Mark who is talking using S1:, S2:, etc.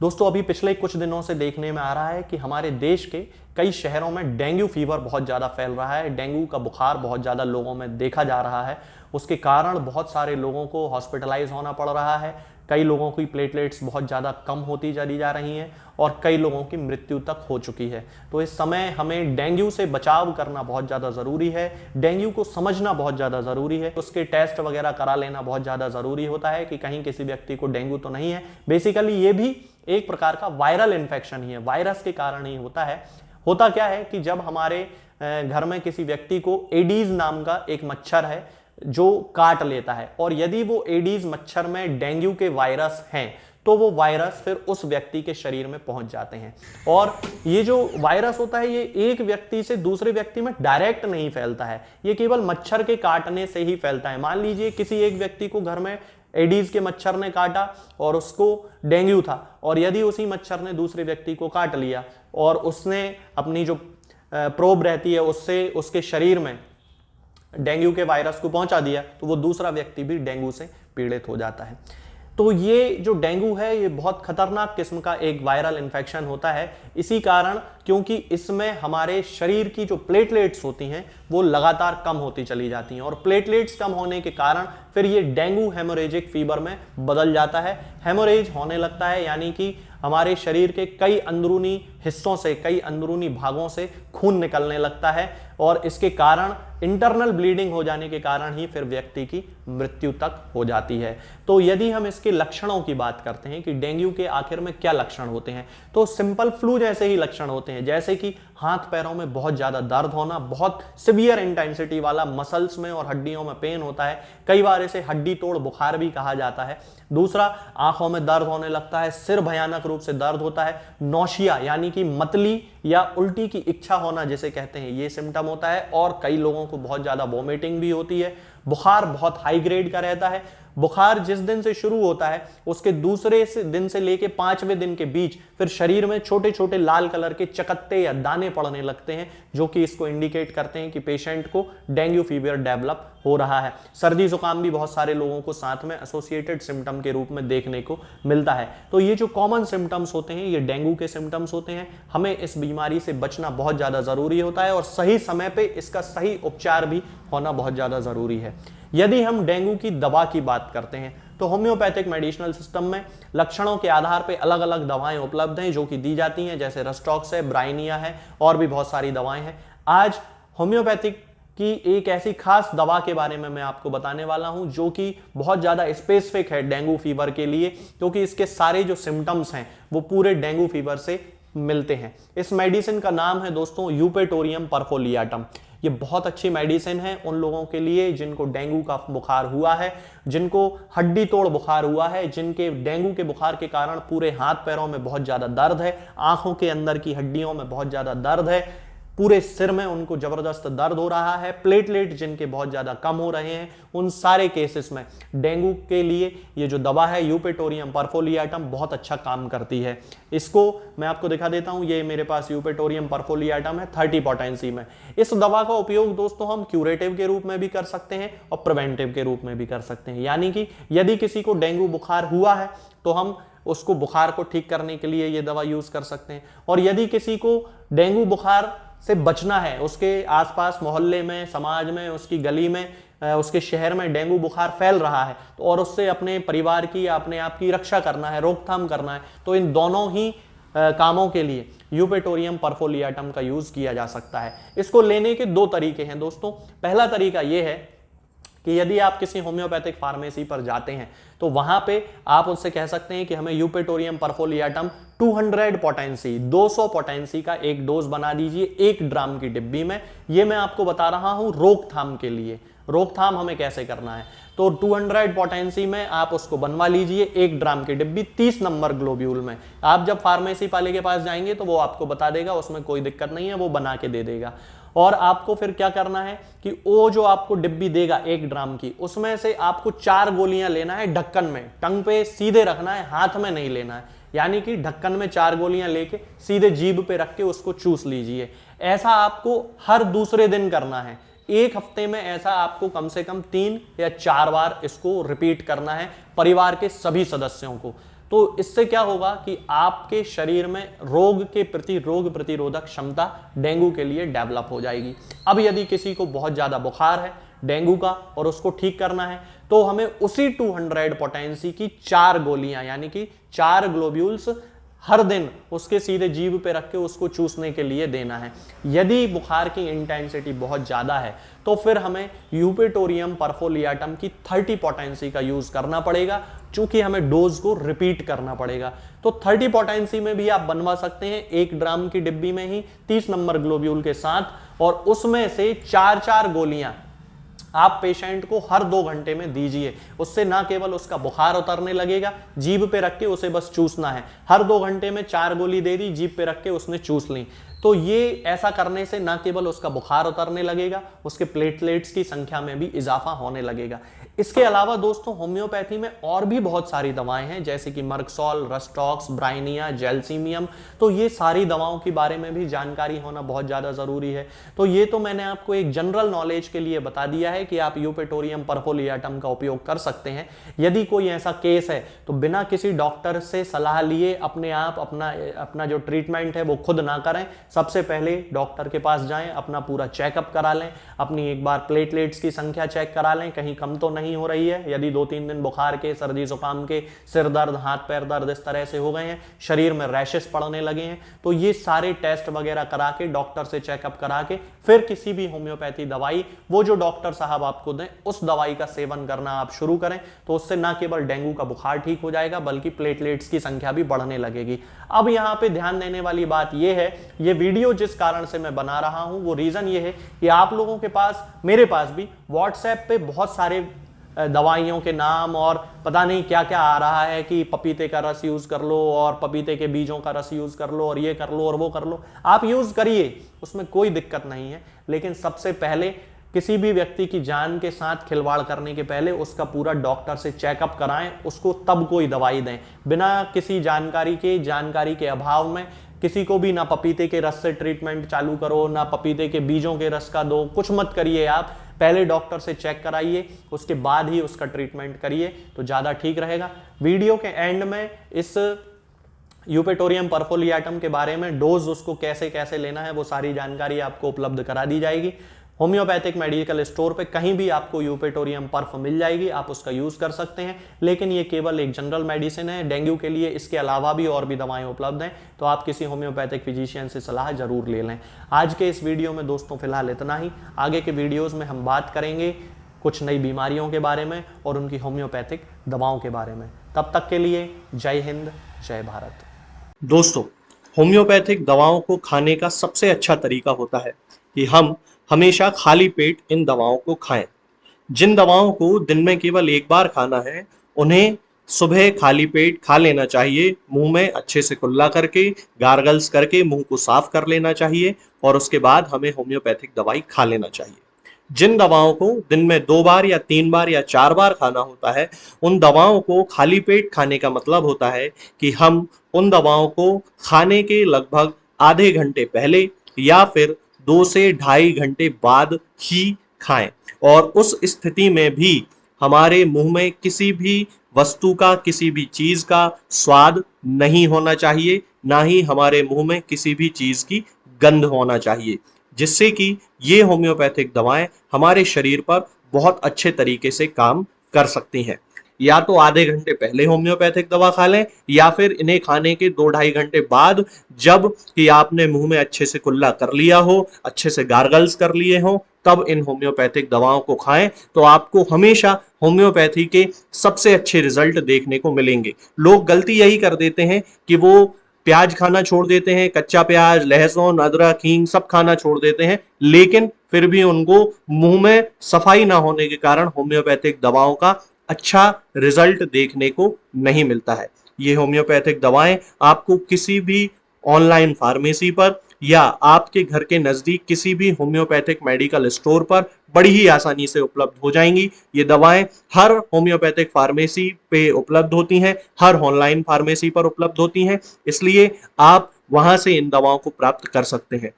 S1: दोस्तों अभी पिछले कुछ दिनों से देखने में आ रहा है कि हमारे देश के कई शहरों में डेंगू फीवर बहुत ज़्यादा फैल रहा है। डेंगू का बुखार बहुत ज़्यादा लोगों में देखा जा रहा है। उसके कारण बहुत सारे लोगों को हॉस्पिटलाइज होना पड़ रहा है। कई लोगों की प्लेटलेट्स बहुत ज़्यादा कम होती चली जा रही हैं और कई लोगों की मृत्यु तक हो चुकी है। तो इस समय हमें डेंगू से बचाव करना बहुत ज़्यादा ज़रूरी है। डेंगू को समझना बहुत ज़्यादा ज़रूरी है। उसके टेस्ट वगैरह करा लेना बहुत ज़्यादा ज़रूरी होता है कि कहीं किसी व्यक्ति को डेंगू तो नहीं है। बेसिकली ये भी एक प्रकार का वायरल इन्फेक्शन ही है, वायरस के कारण ही होता है। होता क्या है कि जब हमारे घर में किसी व्यक्ति को एडीज नाम का एक मच्छर है जो काट लेता है, और यदि वो एडीज मच्छर में डेंगू के वायरस हैं तो वो वायरस फिर उस व्यक्ति के शरीर में पहुंच जाते हैं। और ये जो वायरस होता है ये एक व्यक्ति से दूसरे व्यक्ति में डायरेक्ट नहीं फैलता है, ये केवल मच्छर के काटने से ही फैलता है। मान लीजिए किसी एक व्यक्ति को घर में एडीज के मच्छर ने काटा और उसको डेंगू था, और यदि उसी मच्छर ने दूसरे व्यक्ति को काट लिया और उसने अपनी जो प्रोब रहती है उससे उसके शरीर में डेंगू के वायरस को पहुंचा दिया, तो वो दूसरा व्यक्ति भी डेंगू से पीड़ित हो जाता है। तो ये जो डेंगू है ये बहुत खतरनाक किस्म का एक वायरल इन्फेक्शन होता है। इसी कारण क्योंकि इसमें हमारे शरीर की जो प्लेटलेट्स होती हैं वो लगातार कम होती चली जाती हैं, और प्लेटलेट्स कम होने के कारण फिर ये डेंगू हेमोरेजिक फीवर में बदल जाता है। हेमोरेज होने लगता है यानी कि हमारे शरीर के कई अंदरूनी हिस्सों से, कई अंदरूनी भागों से खून निकलने लगता है, और इसके कारण इंटरनल ब्लीडिंग हो जाने के कारण ही फिर व्यक्ति की मृत्यु तक हो जाती है। तो यदि हम इसके लक्षणों की बात करते हैं कि डेंगू के आखिर में क्या लक्षण होते हैं, तो सिंपल फ्लू जैसे ही लक्षण होते हैं, जैसे कि हाथ पैरों में बहुत ज्यादा दर्द होना, बहुत सिवियर इंटेंसिटी वाला मसल्स में और हड्डियों में पेन होता है। कई बार इसे हड्डी तोड़ बुखार भी कहा जाता है। दूसरा, आंखों में दर्द होने लगता है, सिर भयानक रूप से दर्द होता है, नौशिया यानी कि मतली या उल्टी की इच्छा होना जिसे कहते हैं, ये सिम्टम होता है, और कई लोगों को बहुत ज्यादा वोमिटिंग भी होती है। बुखार बहुत हाई ग्रेड का रहता है। बुखार जिस दिन से शुरू होता है उसके दूसरे दिन से लेके 5वें दिन के बीच फिर शरीर में छोटे छोटे लाल कलर के चकत्ते या दाने पड़ने लगते हैं, जो कि इसको इंडिकेट करते हैं कि पेशेंट को डेंगू फीवर डेवलप हो रहा है। सर्दी जुकाम भी बहुत सारे लोगों को साथ में एसोसिएटेड सिम्टम के रूप में देखने को मिलता है। तो ये जो कॉमन सिम्टम्स होते हैं ये डेंगू के सिम्टम्स होते हैं। हमें इस बीमारी से बचना बहुत ज्यादा जरूरी होता है, और सही समय पे इसका सही उपचार भी होना बहुत ज्यादा जरूरी है। यदि हम डेंगू की दवा की बात करते हैं तो होम्योपैथिक मेडिसिनल सिस्टम में लक्षणों के आधार पर अलग अलग दवाएं उपलब्ध हैं जो कि दी जाती हैं, जैसे रस्टॉक्स है, ब्राइनिया है, और भी बहुत सारी दवाएं हैं। आज होम्योपैथिक की एक ऐसी खास दवा के बारे में मैं आपको बताने वाला हूं जो कि बहुत ज्यादा स्पेसिफिक है डेंगू फीवर के लिए, क्योंकि इसके सारे जो सिम्टम्स हैं वो पूरे डेंगू फीवर से मिलते हैं। इस मेडिसिन का नाम है दोस्तों यूपेटोरियम परफोलियाटम। ये बहुत अच्छी मेडिसिन है उन लोगों के लिए जिनको डेंगू का बुखार हुआ है, जिनको हड्डी तोड़ बुखार हुआ है, जिनके डेंगू के बुखार के कारण पूरे हाथ पैरों में बहुत ज्यादा दर्द है, आंखों के अंदर की हड्डियों में बहुत ज्यादा दर्द है, पूरे सिर में उनको जबरदस्त दर्द हो रहा है, प्लेटलेट जिनके बहुत ज्यादा कम हो रहे हैं। उन सारे केसेस में डेंगू के लिए ये जो दवा है यूपेटोरियम परफोलियाटम बहुत अच्छा काम करती है। इसको मैं आपको दिखा देता हूं, ये मेरे पास यूपेटोरियम परफोलियाटम है 30 पोटेंसी में। इस दवा का उपयोग दोस्तों हम क्यूरेटिव के रूप में भी कर सकते हैं और प्रिवेंटिव के रूप में भी कर सकते हैं। यानी कि यदि किसी को डेंगू बुखार हुआ है तो हम उसको बुखार को ठीक करने के लिए ये दवा यूज कर सकते हैं, और यदि किसी को डेंगू बुखार से बचना है, उसके आसपास मोहल्ले में, समाज में, उसकी गली में, उसके शहर में डेंगू बुखार फैल रहा है तो और उससे अपने परिवार की या अपने आप की रक्षा करना है, रोकथाम करना है, तो इन दोनों ही कामों के लिए यूपेटोरियम परफोलियाटम का यूज किया जा सकता है। इसको लेने के दो तरीके हैं दोस्तों। पहला तरीका यह है कि यदि आप किसी होम्योपैथिक फार्मेसी पर जाते हैं तो वहां पे आप उनसे कह सकते हैं कि हमें यूपेटोरियम परफोलियाटम 200 पोटेंसी 200 पोटेंसी का एक डोज बना दीजिए 1 ड्राम की डिब्बी में। ये मैं आपको बता रहा हूं रोकथाम के लिए, रोकथाम हमें कैसे करना है। तो 200 पोटेंसी में आप उसको बनवा लीजिए 1 ड्राम की डिब्बी 30 नंबर ग्लोब्यूल में। आप जब फार्मेसी वाले के पास जाएंगे तो वो आपको बता देगा, उसमें कोई दिक्कत नहीं है, वो बना के दे देगा। और आपको फिर क्या करना है कि वो जो आपको डिब्बी देगा 1 ड्राम की, उसमें से आपको 4 गोलियां लेना है ढक्कन में, टंग पे सीधे रखना है, हाथ में नहीं लेना है। यानी कि ढक्कन में 4 गोलियां लेके सीधे जीभ पे रख के उसको चूस लीजिए। ऐसा आपको हर दूसरे दिन करना है। 1 हफ्ते में ऐसा आपको कम से कम 3 या 4 बार इसको रिपीट करना है परिवार के सभी सदस्यों को। तो इससे क्या होगा कि आपके शरीर में रोग के प्रति रोग प्रतिरोधक क्षमता डेंगू के लिए डेवलप हो जाएगी। अब यदि किसी को बहुत ज्यादा बुखार है डेंगू का और उसको ठीक करना है तो हमें उसी 200 पोटेंसी की 4 गोलियां यानी कि 4 ग्लोब्यूल्स हर दिन उसके सीधे जीभ पे रख के उसको चूसने के लिए देना है। यदि बुखार की इंटेंसिटी बहुत ज़्यादा है तो फिर हमें यूपेटोरियम परफोलियाटम की 30 पोटेंसी का यूज़ करना पड़ेगा, चूंकि हमें डोज को रिपीट करना पड़ेगा। तो 30 पोटेंसी में भी आप बनवा सकते हैं 1 ड्राम की डिब्बी में ही 30 नंबर ग्लोब्यूल के साथ, और उसमें से 4-4 गोलियां आप पेशेंट को हर 2 घंटे में दीजिए। उससे ना केवल उसका बुखार उतरने लगेगा, जीभ पे रख के उसे बस चूसना है। हर 2 घंटे में 4 गोली दे दी, जीभ पे रख के उसने चूस ली। तो ये ऐसा करने से ना केवल उसका बुखार उतरने लगेगा, उसके प्लेटलेट्स की संख्या में भी इजाफा होने लगेगा। इसके अलावा दोस्तों होम्योपैथी में और भी बहुत सारी दवाएं हैं, जैसे कि मर्कसॉल, रस्टॉक्स, ब्राइनिया, जेल्सीमियम। तो ये सारी दवाओं के बारे में भी जानकारी होना बहुत ज़्यादा ज़रूरी है। तो ये तो मैंने आपको एक जनरल नॉलेज के लिए बता दिया है कि आप यूपेटोरियम परफोलियाटम का उपयोग कर सकते हैं। यदि कोई ऐसा केस है तो बिना किसी डॉक्टर से सलाह लिए अपने आप अपना जो ट्रीटमेंट है वो खुद ना करें। सबसे पहले डॉक्टर के पास जाएं, अपना पूरा चेकअप करा लें, अपनी एक बार प्लेटलेट्स की संख्या चेक करा लें, कहीं कम तो नहीं हो रही है। यदि 2-3 दिन बुखार के, सर्दी जुकाम के, सिर दर्द, हाथ पैर दर्द इस तरह से हो गए हैं, शरीर में रैशेस पड़ने लगे हैं, तो ये सारे टेस्ट वगैरह करा के डॉक्टर से चेकअप करा के फिर किसी भी होम्योपैथी दवाई, वो जो डॉक्टर साहब आपको दें उस दवाई का सेवन करना आप शुरू करें। तो उससे ना केवल डेंगू का बुखार ठीक हो जाएगा बल्कि प्लेटलेट्स की संख्या भी बढ़ने लगेगी। अब यहाँ पे ध्यान देने वाली बात यह है, ये वीडियो जिस कारण से मैं बना रहा हूं वो रीजन ये है कि आप लोगों के पास, मेरे पास भी व्हाट्सएप पे बहुत सारे दवाइयों के नाम और पता नहीं क्या क्या आ रहा है कि पपीते का रस यूज कर लो और पपीते के बीजों का रस यूज कर लो और ये कर लो और वो कर लो। आप यूज करिए, उसमें कोई दिक्कत नहीं है, लेकिन सबसे पहले किसी भी व्यक्ति की जान के साथ खिलवाड़ करने के पहले उसका पूरा डॉक्टर से चेकअप कराएं, उसको तब कोई दवाई दें। बिना किसी जानकारी के अभाव में किसी को भी ना पपीते के रस से ट्रीटमेंट चालू करो, ना पपीते के बीजों के रस का दो, कुछ मत करिए। आप पहले डॉक्टर से चेक कराइए, उसके बाद ही उसका ट्रीटमेंट करिए तो ज़्यादा ठीक रहेगा। वीडियो के एंड में इस यूपेटोरियम परफोलियाटम के बारे में, डोज उसको कैसे कैसे लेना है, वो सारी जानकारी आपको उपलब्ध करा दी जाएगी। होम्योपैथिक मेडिकल स्टोर पे कहीं भी आपको यूपेटोरियम पर्फ मिल जाएगी, आप उसका यूज कर सकते हैं। लेकिन ये केवल एक जनरल मेडिसिन है डेंगू के लिए, इसके अलावा भी और भी दवाएं उपलब्ध हैं, तो आप किसी होम्योपैथिक फिजिशियन से सलाह जरूर ले लें। आज के इस वीडियो में दोस्तों फिलहाल इतना ही। आगे के वीडियोज में हम बात करेंगे कुछ नई बीमारियों के बारे में और उनकी होम्योपैथिक दवाओं के बारे में। तब तक के लिए जय हिंद, जय भारत।
S2: दोस्तों, होम्योपैथिक दवाओं को खाने का सबसे अच्छा तरीका होता है कि हम हमेशा खाली पेट इन दवाओं को खाएं। जिन दवाओं को दिन में केवल एक बार खाना है, उन्हें सुबह खाली पेट खा लेना चाहिए। मुंह में अच्छे से कुल्ला करके, गार्गल्स करके मुंह को साफ कर लेना चाहिए और उसके बाद हमें होम्योपैथिक दवाई खा लेना चाहिए। जिन दवाओं को दिन में 2 बार या 3 बार या 4 बार खाना होता है, उन दवाओं को खाली पेट खाने का मतलब होता है कि हम उन दवाओं को खाने के लगभग आधे घंटे पहले या फिर 2 से ढाई घंटे बाद ही खाएं। और उस स्थिति में भी हमारे मुंह में किसी भी वस्तु का, किसी भी चीज का स्वाद नहीं होना चाहिए, ना ही हमारे मुंह में किसी भी चीज की गंध होना चाहिए, जिससे कि ये होम्योपैथिक दवाएं हमारे शरीर पर बहुत अच्छे तरीके से काम कर सकती हैं। या तो आधे घंटे पहले होम्योपैथिक दवा खा लें या फिर इन्हें खाने के 2-2.5 घंटे बाद, जब कि आपने मुंह में अच्छे से कुल्ला कर लिया हो, अच्छे से गार्गल्स कर लिए हो, तब इन होम्योपैथिक दवाओं को खाएं। तो आपको हमेशा होम्योपैथी के सबसे अच्छे रिजल्ट देखने को मिलेंगे। लोग गलती यही कर देते हैं कि वो प्याज खाना छोड़ देते हैं, कच्चा प्याज, लहसुन, अदरक, हींग सब खाना छोड़ देते हैं, लेकिन फिर भी उनको मुंह में सफाई ना होने के कारण होम्योपैथिक दवाओं का अच्छा रिजल्ट देखने को नहीं मिलता है। ये होम्योपैथिक दवाएं आपको किसी भी ऑनलाइन फार्मेसी पर या आपके घर के नजदीक किसी भी होम्योपैथिक मेडिकल स्टोर पर बड़ी ही आसानी से उपलब्ध हो जाएंगी। ये दवाएं हर होम्योपैथिक फार्मेसी पे उपलब्ध होती हैं, हर ऑनलाइन फार्मेसी पर उपलब्ध होती हैं, इसलिए आप वहां से इन दवाओं को प्राप्त कर सकते हैं।